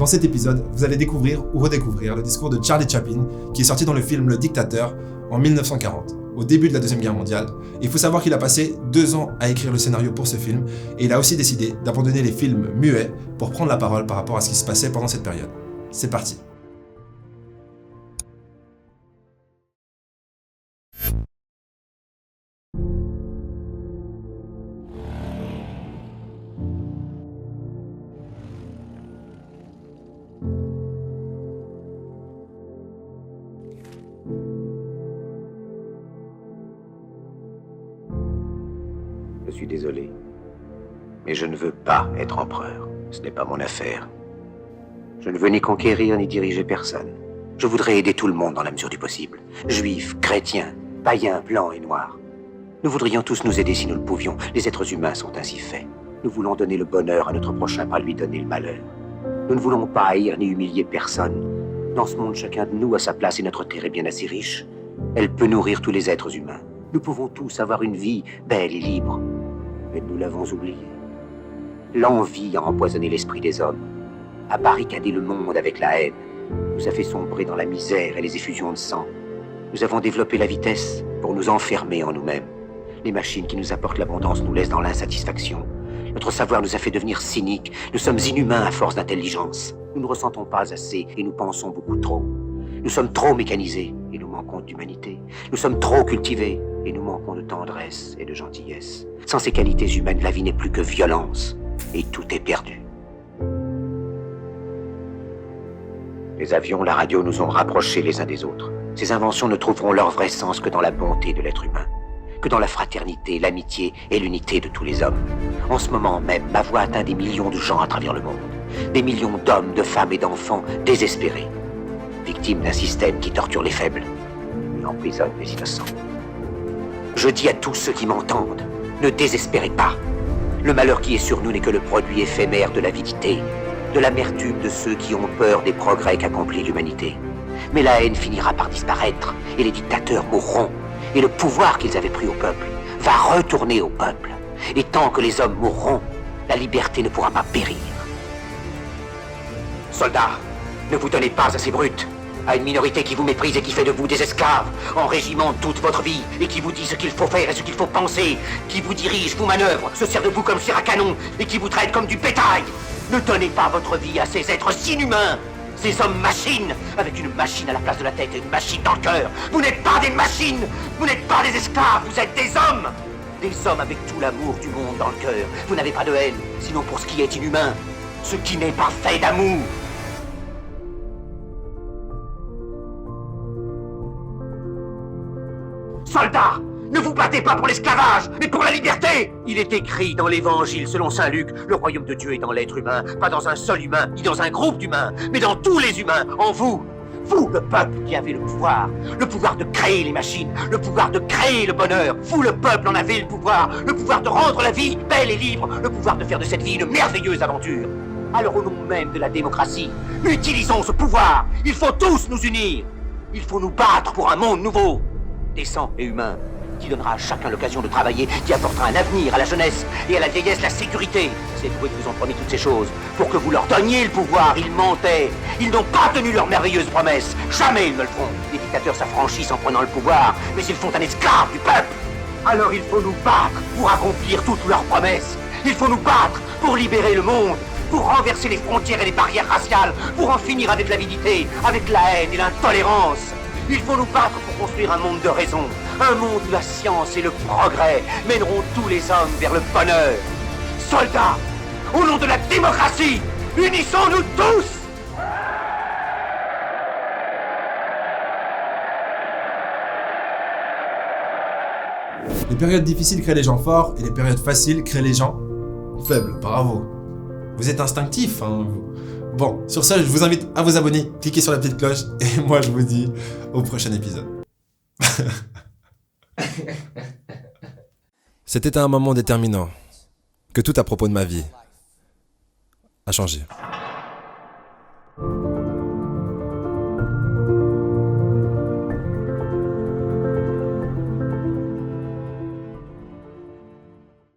Dans cet épisode, vous allez découvrir ou redécouvrir le discours de Charlie Chaplin qui est sorti dans le film Le Dictateur en 1940, au début de la Deuxième Guerre mondiale. Et il faut savoir qu'il a passé 2 ans à écrire le scénario pour ce film et il a aussi décidé d'abandonner les films muets pour prendre la parole par rapport à ce qui se passait pendant cette période. C'est parti. Je suis désolé, mais je ne veux pas être empereur. Ce n'est pas mon affaire. Je ne veux ni conquérir ni diriger personne. Je voudrais aider tout le monde dans la mesure du possible. Juifs, chrétiens, païens, blancs et noirs. Nous voudrions tous nous aider si nous le pouvions. Les êtres humains sont ainsi faits. Nous voulons donner le bonheur à notre prochain, pas lui donner le malheur. Nous ne voulons pas haïr ni humilier personne. Dans ce monde, chacun de nous a sa place et notre terre est bien assez riche. Elle peut nourrir tous les êtres humains. Nous pouvons tous avoir une vie belle et libre. Mais nous l'avons oublié. L'envie a empoisonné l'esprit des hommes, a barricadé le monde avec la haine, nous a fait sombrer dans la misère et les effusions de sang. Nous avons développé la vitesse pour nous enfermer en nous-mêmes. Les machines qui nous apportent l'abondance nous laissent dans l'insatisfaction. Notre savoir nous a fait devenir cyniques. Nous sommes inhumains à force d'intelligence. Nous ne ressentons pas assez et nous pensons beaucoup trop. Nous sommes trop mécanisés et nous manquons d'humanité. Nous sommes trop cultivés et nous manquons de tendresse et de gentillesse. Sans ces qualités humaines, la vie n'est plus que violence et tout est perdu. Les avions, la radio nous ont rapprochés les uns des autres. Ces inventions ne trouveront leur vrai sens que dans la bonté de l'être humain, que dans la fraternité, l'amitié et l'unité de tous les hommes. En ce moment même, ma voix atteint des millions de gens à travers le monde. Des millions d'hommes, de femmes et d'enfants désespérés, victimes d'un système qui torture les faibles et emprisonne les innocents. Je dis à tous ceux qui m'entendent, ne désespérez pas. Le malheur qui est sur nous n'est que le produit éphémère de l'avidité, de l'amertume de ceux qui ont peur des progrès qu'accomplit l'humanité. Mais la haine finira par disparaître et les dictateurs mourront. Et le pouvoir qu'ils avaient pris au peuple va retourner au peuple. Et tant que les hommes mourront, la liberté ne pourra pas périr. Soldats, ne vous donnez pas à ces brutes, à une minorité qui vous méprise et qui fait de vous des esclaves, en régiment toute votre vie, et qui vous dit ce qu'il faut faire et ce qu'il faut penser, qui vous dirige, vous manœuvre, se sert de vous comme chair à canon, et qui vous traite comme du bétail. Ne donnez pas votre vie à ces êtres inhumains, ces hommes machines, avec une machine à la place de la tête et une machine dans le cœur. Vous n'êtes pas des machines, vous n'êtes pas des esclaves, vous êtes des hommes. Des hommes avec tout l'amour du monde dans le cœur. Vous n'avez pas de haine, sinon pour ce qui est inhumain, ce qui n'est pas fait d'amour. Soldats, ne vous battez pas pour l'esclavage, mais pour la liberté. Il est écrit dans l'évangile selon saint Luc, le royaume de Dieu est dans l'être humain, pas dans un seul humain, ni dans un groupe d'humains, mais dans tous les humains, en vous. Vous, le peuple qui avez le pouvoir de créer les machines, le pouvoir de créer le bonheur. Vous, le peuple, en avez le pouvoir de rendre la vie belle et libre, le pouvoir de faire de cette vie une merveilleuse aventure. Alors au nom même de la démocratie, utilisons ce pouvoir. Il faut tous nous unir. Il faut nous battre pour un monde nouveau, décent et humain, qui donnera à chacun l'occasion de travailler, qui apportera un avenir à la jeunesse et à la vieillesse la sécurité. C'est vous qui vous ont promis toutes ces choses, pour que vous leur donniez le pouvoir. Ils mentaient, ils n'ont pas tenu leurs merveilleuses promesses, jamais ils ne le feront. Les dictateurs s'affranchissent en prenant le pouvoir, mais ils font un esclave du peuple. Alors il faut nous battre pour accomplir toutes leurs promesses. Il faut nous battre pour libérer le monde, pour renverser les frontières et les barrières raciales, pour en finir avec l'avidité, avec la haine et l'intolérance. Il faut nous battre pour construire un monde de raison, un monde où la science et le progrès mèneront tous les hommes vers le bonheur. Soldats, au nom de la démocratie, unissons-nous tous! Les périodes difficiles créent les gens forts et les périodes faciles créent les gens faibles. Bravo. Vous êtes instinctifs, hein, vous. Bon, sur ce, je vous invite à vous abonner, cliquez sur la petite cloche et moi je vous dis au prochain épisode. C'était un moment déterminant, que tout à propos de ma vie a changé.